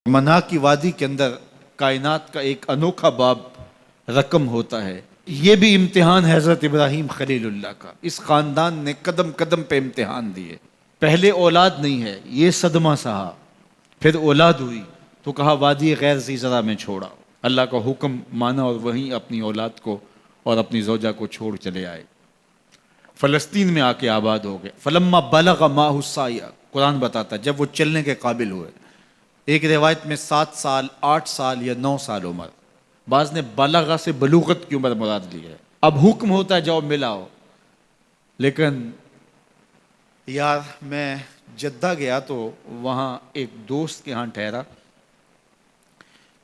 منا کی وادی کے اندر کائنات کا ایک انوکھا باب رقم ہوتا ہے۔ یہ بھی امتحان حضرت ابراہیم خلیل اللہ کا، اس خاندان نے قدم قدم پہ امتحان دیے۔ پہلے اولاد نہیں ہے، یہ صدمہ سہا، پھر اولاد ہوئی تو کہا وادی غیر ذی زرع میں چھوڑا۔ اللہ کا حکم مانا اور وہیں اپنی اولاد کو اور اپنی زوجہ کو چھوڑ چلے آئے، فلسطین میں آ کے آباد ہو گئے۔ فلما بلغ معہ السعی، قرآن بتاتا ہے جب وہ چلنے کے قابل ہوئے، ایک روایت میں 7 سال 8 سال یا 9 سال عمر، بعض نے بلغہ سے بلوغت کی عمر مراد لی ہے۔ اب حکم ہوتا ہے جاؤ ملاؤ، لیکن یار میں جدہ گیا تو وہاں ایک دوست کے ہاں ٹھہرا،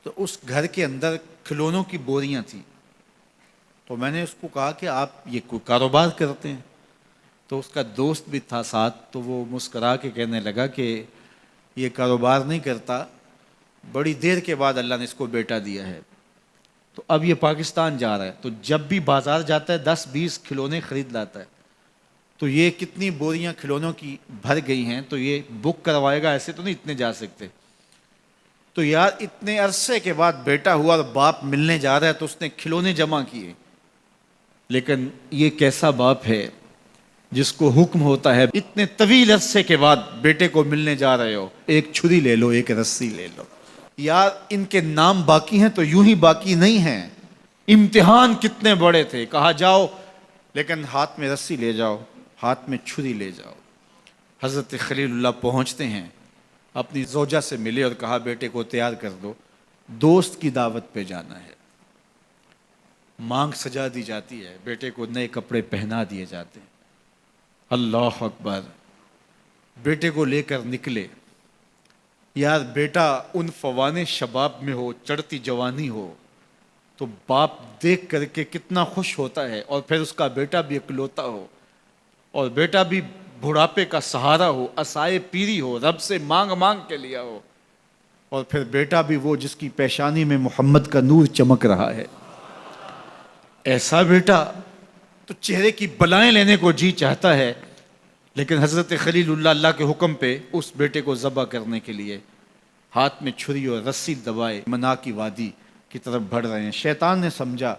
تو اس گھر کے اندر کھلونوں کی بوریاں تھیں، تو میں نے اس کو کہا کہ آپ یہ کوئی کاروبار کرتے ہیں؟ تو اس کا دوست بھی تھا ساتھ، تو وہ مسکرا کے کہنے لگا کہ یہ کاروبار نہیں کرتا، بڑی دیر کے بعد اللہ نے اس کو بیٹا دیا ہے، تو اب یہ پاکستان جا رہا ہے، تو جب بھی بازار جاتا ہے 10-20 کھلونے خرید لاتا ہے، تو یہ کتنی بوریاں کھلونوں کی بھر گئی ہیں، تو یہ بک کروائے گا، ایسے تو نہیں اتنے جا سکتے۔ تو یار اتنے عرصے کے بعد بیٹا ہوا اور باپ ملنے جا رہا ہے، تو اس نے کھلونے جمع کیے، لیکن یہ کیسا باپ ہے جس کو حکم ہوتا ہے اتنے طویل عرصے کے بعد بیٹے کو ملنے جا رہے ہو، ایک چھری لے لو، ایک رسی لے لو۔ یار ان کے نام باقی ہیں تو یوں ہی باقی نہیں ہیں، امتحان کتنے بڑے تھے، کہا جاؤ لیکن ہاتھ میں رسی لے جاؤ، ہاتھ میں چھری لے جاؤ۔ حضرت خلیل اللہ پہنچتے ہیں، اپنی زوجہ سے ملے اور کہا بیٹے کو تیار کر دو، دوست کی دعوت پہ جانا ہے۔ مانگ سجا دی جاتی ہے، بیٹے کو نئے کپڑے پہنا دیے جاتے ہیں۔ اللہ اکبر، بیٹے کو لے کر نکلے۔ یار بیٹا ان فوان شباب میں ہو، چڑھتی جوانی ہو، تو باپ دیکھ کر کے کتنا خوش ہوتا ہے، اور پھر اس کا بیٹا بھی اکلوتا ہو، اور بیٹا بھی بڑھاپے کا سہارا ہو، عصائے پیری ہو، رب سے مانگ مانگ کے لیا ہو، اور پھر بیٹا بھی وہ جس کی پیشانی میں محمد کا نور چمک رہا ہے۔ ایسا بیٹا تو چہرے کی بلائیں لینے کو جی چاہتا ہے، لیکن حضرت خلیل اللہ اللہ کے حکم پہ اس بیٹے کو ذبح کرنے کے لیے ہاتھ میں چھری اور رسی دبائے منا کی وادی کی طرف بڑھ رہے ہیں۔ شیطان نے سمجھا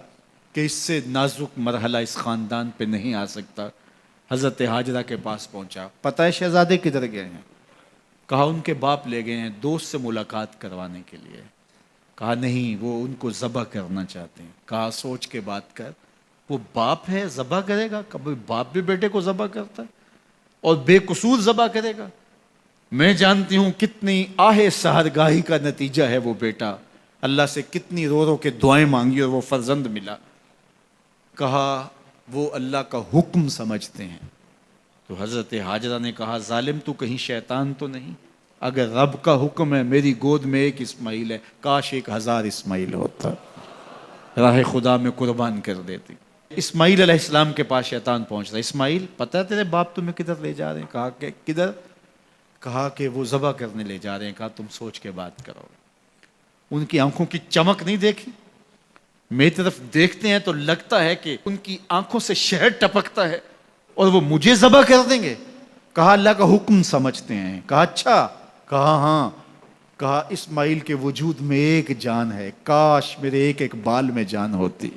کہ اس سے نازک مرحلہ اس خاندان پہ نہیں آ سکتا، حضرت حاجرہ کے پاس پہنچا۔ پتہ ہے شہزادے کدھر گئے ہیں؟ کہا ان کے باپ لے گئے ہیں دوست سے ملاقات کروانے کے لیے۔ کہا نہیں، وہ ان کو ذبح کرنا چاہتے ہیں۔ کہا سوچ کے بات کر، وہ باپ ہے ذبح کرے گا؟ کبھی باپ بھی بیٹے کو ذبح کرتا ہے اور بے قصور ذبح کرے گا؟ میں جانتی ہوں کتنی آہ سحرگاہی کا نتیجہ ہے وہ بیٹا، اللہ سے کتنی رو رو کے دعائیں مانگی اور وہ فرزند ملا۔ کہا وہ اللہ کا حکم سمجھتے ہیں۔ تو حضرت حاجرہ نے کہا ظالم تو کہیں شیطان تو نہیں؟ اگر رب کا حکم ہے، میری گود میں ایک اسماعیل ہے، کاش 1000 اسماعیل ہوتا، راہ خدا میں قربان کر دیتی۔ اسماعیل علیہ السلام کے پاس شیطان پہنچ رہا، اسماعیل پتہ ہے تیرے باپ تمہیں کدھر لے جا رہے ہیں؟ کہا کہ کدھر؟ کہا کہ وہ ذبح کرنے لے جا رہے ہیں۔ کہا تم سوچ کے بات کرو۔ ان کی آنکھوں کی چمک نہیں دیکھی؟ میری طرف دیکھتے ہیں تو لگتا ہے کہ ان کی آنکھوں سے شہد ٹپکتا ہے، اور وہ مجھے ذبح کر دیں گے؟ کہا اللہ کا حکم سمجھتے ہیں۔ کہا اچھا؟ کہا ہاں۔ کہا اسماعیل کے وجود میں ایک جان ہے، کاش میرے ایک ایک بال میں جان ہوتی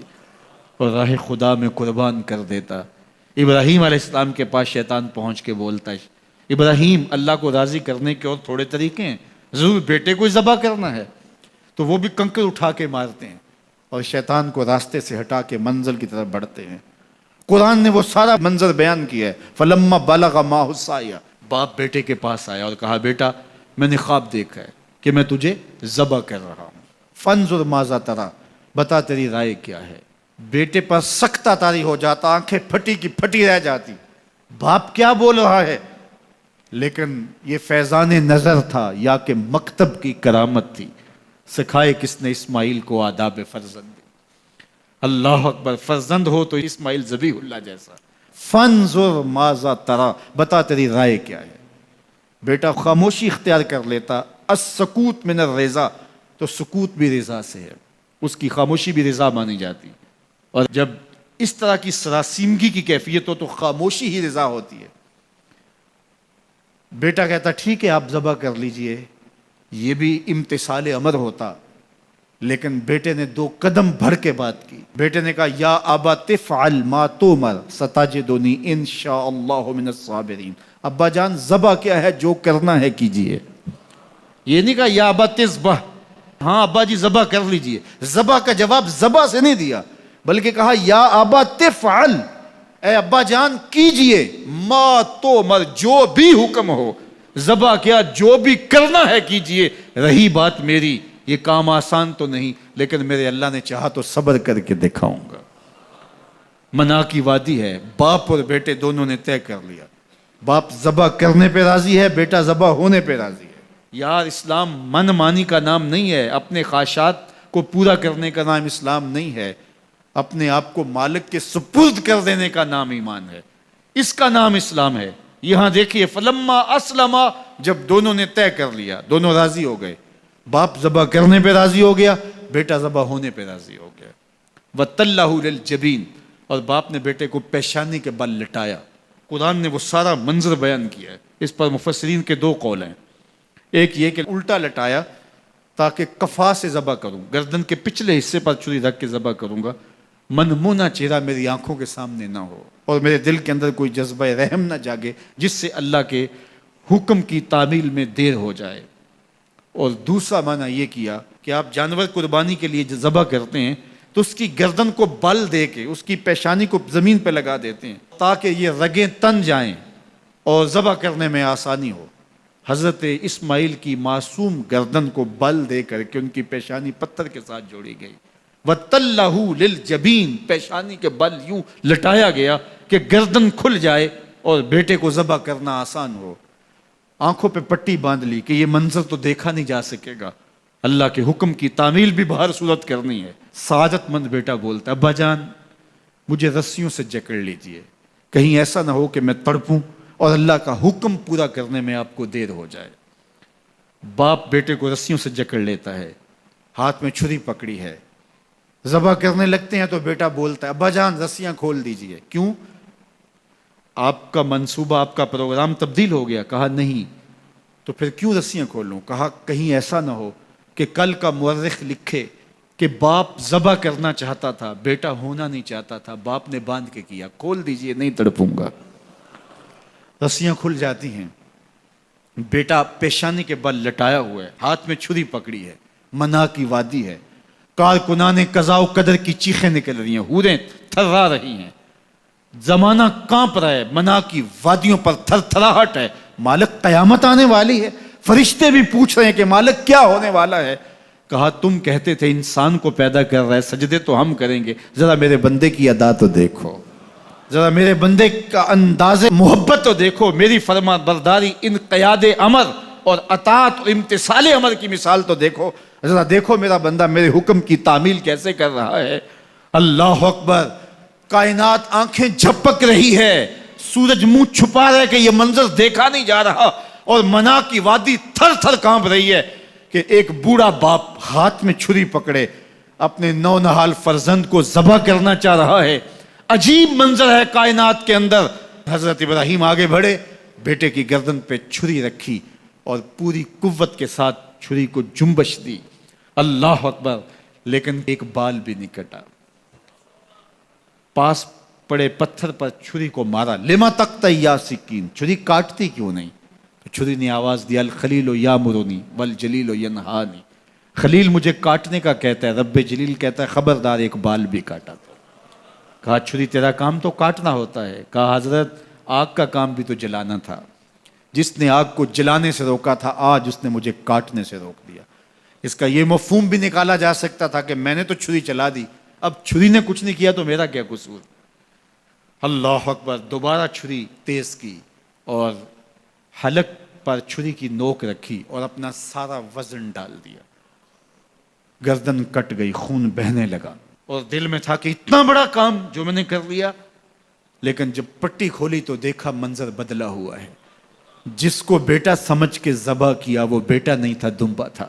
اور راہ خدا میں قربان کر دیتا۔ ابراہیم علیہ السلام کے پاس شیطان پہنچ کے بولتا ہے ابراہیم اللہ کو راضی کرنے کے اور تھوڑے طریقے ہیں، ضرور بیٹے کو ذبح کرنا ہے؟ تو وہ بھی کنکر اٹھا کے مارتے ہیں اور شیطان کو راستے سے ہٹا کے منزل کی طرف بڑھتے ہیں۔ قرآن نے وہ سارا منظر بیان کیا ہے۔ فلما بلغ معہ السعی، باپ بیٹے کے پاس آیا اور کہا بیٹا میں نے خواب دیکھا ہے کہ میں تجھے ذبح کر رہا ہوں، فانظر ماذا تری، بتا تیری رائے کیا ہے؟ بیٹے پر سکتہ طاری ہو جاتا، آنکھیں پھٹی کی پھٹی رہ جاتی، باپ کیا بول رہا ہے؟ لیکن یہ فیضان نظر تھا یا کہ مکتب کی کرامت تھی؟ سکھائے کس نے اسماعیل کو آداب فرزند؟ اللہ اکبر، فرزند ہو تو اسماعیل ذبیح اللہ جیسا۔ فانظر ماذا تری، بتا تیری رائے کیا ہے؟ بیٹا خاموشی اختیار کر لیتا، السکوت من الرضا، تو سکوت بھی رضا سے ہے، اس کی خاموشی بھی رضا مانی جاتی، اور جب اس طرح کی سراسیمگی کی کیفیت ہو تو خاموشی ہی رضا ہوتی ہے۔ بیٹا کہتا ٹھیک ہے آپ ذبح کر لیجئے، یہ بھی امتثال امر ہوتا، لیکن بیٹے نے 2 قدم بڑھ کے بات کی. بیٹے نے کہا یا ابا تفعل ما تؤمر ستجدنی انشاء اللہ من الصابرین. ابا جان ذبح کیا ہے، جو کرنا ہے کیجئے. یہ نہیں کہا یا ابا تذبح، ہاں ابا جی ذبح کر لیجئے. ذبح کا جواب ذبح سے نہیں دیا، بلکہ کہا یا ابا تفعل، اے ابا جان کیجئے، ما تؤمر، جو بھی حکم ہو. ذبح کیا، جو بھی کرنا ہے کیجئے. رہی بات میری، یہ کام آسان تو نہیں، لیکن میرے اللہ نے چاہا تو صبر کر کے دکھاؤں گا. منا کی وادی ہے، باپ اور بیٹے دونوں نے طے کر لیا. باپ ذبح کرنے پہ راضی ہے، بیٹا ذبح ہونے پہ راضی ہے. یار اسلام من مانی کا نام نہیں ہے، اپنے خواہشات کو پورا کرنے کا نام اسلام نہیں ہے، اپنے آپ کو مالک کے سپرد کر دینے کا نام ایمان ہے. اس کا نام اسلام ہے. یہاں دیکھیے فلما اسلما، جب دونوں نے طے کر لیا، دونوں راضی ہو گئے. باپ ذبح کرنے پہ راضی ہو گیا، بیٹا ذبح ہونے پہ راضی ہو گیا. وَتَلَّهُ لِلْجَبِينِ، اور باپ نے بیٹے کو پیشانی کے بل لٹایا. قرآن نے وہ سارا منظر بیان کیا ہے. اس پر مفسرین کے 2 قول ہیں. ایک یہ کہ الٹا لٹایا تاکہ کفا سے ذبح کروں، گردن کے پچھلے حصے پر چھری رکھ کے ذبح کروں گا، منمونہ چہرہ میری آنکھوں کے سامنے نہ ہو اور میرے دل کے اندر کوئی جذبہ رحم نہ جاگے جس سے اللہ کے حکم کی تعمیل میں دیر ہو جائے. اور دوسرا معنی یہ کیا کہ آپ جانور قربانی کے لیے جو ذبح کرتے ہیں تو اس کی گردن کو بل دے کے اس کی پیشانی کو زمین پہ لگا دیتے ہیں تاکہ یہ رگیں تن جائیں اور ذبح کرنے میں آسانی ہو. حضرت اسماعیل کی معصوم گردن کو بل دے کر کے ان کی پیشانی پتھر کے ساتھ جوڑی گئی. وَتَلَّهُ لِلْجَبِينِ، پیشانی کے بل یوں لٹایا گیا کہ گردن کھل جائے اور بیٹے کو ذبح کرنا آسان ہو. آنکھوں پہ پٹی باندھ لی کہ یہ منظر تو دیکھا نہیں جا سکے گا، اللہ کے حکم کی تعمیل بھی بہر صورت کرنی ہے. سعادت مند بیٹا بولتا ابا جان مجھے رسیوں سے جکڑ لیجئے، کہیں ایسا نہ ہو کہ میں تڑپوں اور اللہ کا حکم پورا کرنے میں آپ کو دیر ہو جائے. باپ بیٹے کو رسیوں سے جکڑ لیتا ہے، ہاتھ میں چھری پکڑی ہے، ذبح کرنے لگتے ہیں تو بیٹا بولتا ہے ابا جان رسیاں کھول دیجئے. کیوں؟ آپ کا منصوبہ، آپ کا پروگرام تبدیل ہو گیا. کہا نہیں. تو پھر کیوں رسیاں کھولوں؟ کہا کہیں ایسا نہ ہو کہ کل کا مورخ لکھے کہ باپ ذبح کرنا چاہتا تھا، بیٹا ہونا نہیں چاہتا تھا، باپ نے باندھ کے کیا. کھول دیجئے، نہیں تڑپوں گا. رسیاں کھل جاتی ہیں. بیٹا پیشانی کے بل لٹایا ہوا ہے، ہاتھ میں چھری پکڑی ہے، منا کی وادی ہے، کارکنان قضاء و قدر کی چیخیں نکل رہی ہیں، حوریں تھرا رہی ہیں، زمانہ کانپ رہا ہے، منا کی وادیوں پر تھر تھراہٹ ہے. مالک قیامت آنے والی ہے. فرشتے بھی پوچھ رہے ہیں کہ مالک کیا ہونے والا ہے. کہا تم کہتے تھے انسان کو پیدا کر رہا ہے، سجدے تو ہم کریں گے، ذرا میرے بندے کی ادا تو دیکھو، ذرا میرے بندے کا انداز محبت تو دیکھو، میری فرما برداری، انقیاد امر اور اطاعت اور امتثال امر کی مثال تو دیکھو، ذرا دیکھو میرا بندہ میرے حکم کی تعمیل کیسے کر رہا ہے. اللہ اکبر. کائنات آنکھیں جھپک رہی ہے، سورج منہ چھپا رہا ہے کہ یہ منظر دیکھا نہیں جا رہا، اور منا کی وادی تھر تھر کانپ رہی ہے کہ ایک بوڑھا باپ ہاتھ میں چھری پکڑے اپنے نونہال فرزند کو ذبح کرنا چاہ رہا ہے. عجیب منظر ہے کائنات کے اندر. حضرت ابراہیم آگے بڑھے، بیٹے کی گردن پہ چھری رکھی اور پوری قوت کے ساتھ چھری کو جنبش دی. اللہ اکبر. لیکن ایک بال بھی نہیں کٹا. پاس پڑے پتھر پر چھری کو مارا. لما تقطع یا سکین، چھری کاٹتی کیوں نہیں؟ تو چھری نے آواز دیا الخلیل یامرنی والجلیل ینہانی، خلیل مجھے کاٹنے کا کہتا ہے، رب جلیل کہتا ہے خبردار ایک بال بھی کاٹا. کہا چھری تیرا کام تو کاٹنا ہوتا ہے. کہا حضرت آگ کا کام بھی تو جلانا تھا، جس نے آگ کو جلانے سے روکا تھا آج اس نے مجھے کاٹنے سے روک دیا. اس کا یہ مفہوم بھی نکالا جا سکتا تھا کہ میں نے تو چھری چلا دی، اب چھری نے کچھ نہیں کیا تو میرا کیا قصور. اللہ اکبر. دوبارہ چھری تیز کی اور حلق پر چھری کی نوک رکھی اور اپنا سارا وزن ڈال دیا. گردن کٹ گئی، خون بہنے لگا اور دل میں تھا کہ اتنا بڑا کام جو میں نے کر لیا. لیکن جب پٹی کھولی تو دیکھا منظر بدلا ہوا ہے. جس کو بیٹا سمجھ کے ذبح کیا وہ بیٹا نہیں تھا، دمبا تھا.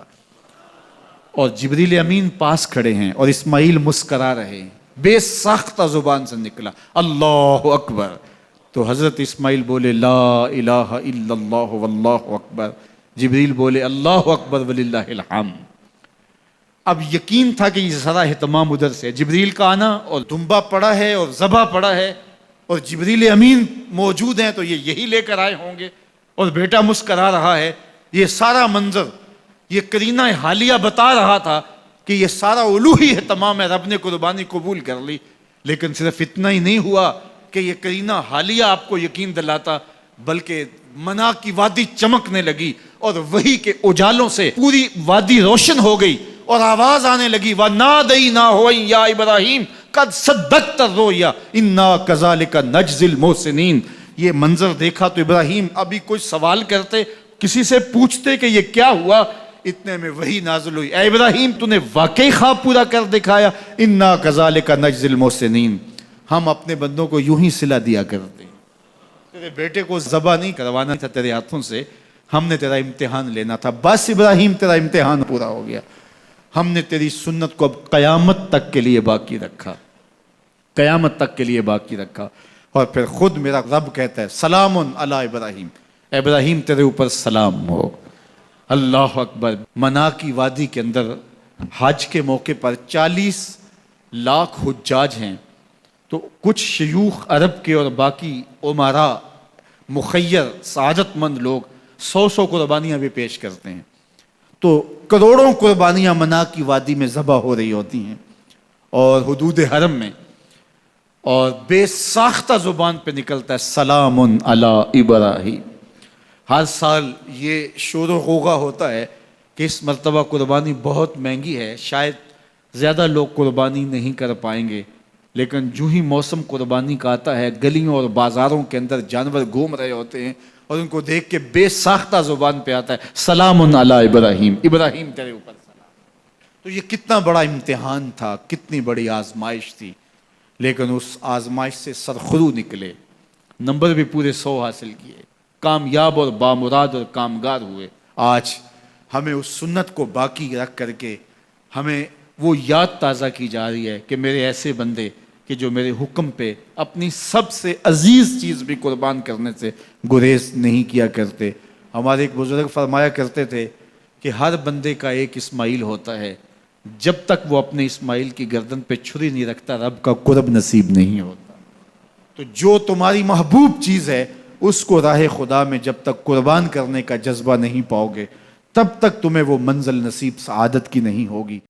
اور جبریل امین پاس کھڑے ہیں اور اسماعیل مسکرا رہے ہیں. بے ساختہ زبان سے نکلا اللہ اکبر. تو حضرت اسماعیل بولے لا الہ الا اللہ واللہ اکبر. جبریل بولے اللہ اکبر وللہ الحمد۔ اب یقین تھا کہ یہ سارا اہتمام ادھر سے، جبریل کا آنا اور دمبا پڑا ہے اور ذبح پڑا ہے اور جبریل امین موجود ہیں تو یہ یہی لے کر آئے ہوں گے، اور بیٹا مسکرا رہا ہے۔ یہ سارا منظر، یہ قرینہ حالیہ بتا رہا تھا کہ یہ سارا الوہی اہتمام ہے، رب نے قربانی قبول کر لی۔ لیکن صرف اتنا ہی نہیں ہوا کہ یہ قرینہ حالیہ آپ کو یقین دلاتا، بلکہ منا کی وادی چمکنے لگی اور وہی کے اجالوں سے پوری وادی روشن ہو گئی، اور آواز آنے لگی وَنَادَيْنَاهُ يَا إِبْرَاهِيمُ قَدْ صَدَّقْتَ الرُّؤْيَا إِنَّا كَذَلِكَ نَجْزِي الْمُحْسِنِينَ۔ یہ منظر دیکھا تو ابراہیم ابھی کوئی سوال کرتے، کسی سے پوچھتے کہ یہ کیا ہوا، اتنے میں وہی نازل ہوئی، اے ابراہیم تو نے واقعی خواب پورا کر دکھایا، اِنَّا كَذَلِكَ نَجْزِي الْمُحْسِنِينَ، ہم اپنے بندوں کو یوں ہی صلہ دیا کرتے۔ تیرے بیٹے کو ذبح نہیں کروانا تھا تیرے ہاتھوں سے، ہم نے تیرا امتحان لینا تھا، بس ابراہیم تیرا امتحان پورا ہو گیا۔ ہم نے تیری سنت کو اب قیامت تک کے لیے باقی رکھا، قیامت تک کے لیے باقی رکھا۔ اور پھر خود میرا رب کہتا ہے سلام علی ابراہیم، ابراہیم تیرے اوپر سلام ہو۔ اللہ اکبر۔ منا کی وادی کے اندر حج کے موقع پر 40 لاکھ حجاج ہیں، تو کچھ شیوخ عرب کے اور باقی عمراء مخیر سعادت مند لوگ 100 قربانیاں بھی پیش کرتے ہیں، تو کروڑوں قربانیاں منا کی وادی میں ذبح ہو رہی ہوتی ہیں اور حدود حرم میں، اور بے ساختہ زبان پہ نکلتا ہے سلام علی ابراہیم۔ ہر سال یہ شور و غوغا ہوتا ہے کہ اس مرتبہ قربانی بہت مہنگی ہے، شاید زیادہ لوگ قربانی نہیں کر پائیں گے، لیکن جو ہی موسم قربانی کا آتا ہے گلیوں اور بازاروں کے اندر جانور گھوم رہے ہوتے ہیں اور ان کو دیکھ کے بے ساختہ زبان پہ آتا ہے سلام علی ابراہیم، ابراہیم تیرے اوپر سلام۔ تو یہ کتنا بڑا امتحان تھا، کتنی بڑی آزمائش تھی، لیکن اس آزمائش سے سرخرو نکلے، نمبر بھی پورے 100 حاصل کیے، کامیاب اور بامراد اور کامگار ہوئے۔ آج ہمیں اس سنت کو باقی رکھ کر کے ہمیں وہ یاد تازہ کی جا رہی ہے کہ میرے ایسے بندے کہ جو میرے حکم پہ اپنی سب سے عزیز چیز بھی قربان کرنے سے گریز نہیں کیا کرتے۔ ہمارے ایک بزرگ فرمایا کرتے تھے کہ ہر بندے کا ایک اسماعیل ہوتا ہے، جب تک وہ اپنے اسماعیل کی گردن پہ چھری نہیں رکھتا رب کا قرب نصیب نہیں ہوتا۔ تو جو تمہاری محبوب چیز ہے اس کو راہ خدا میں جب تک قربان کرنے کا جذبہ نہیں پاؤ گے، تب تک تمہیں وہ منزل نصیب سعادت کی نہیں ہوگی۔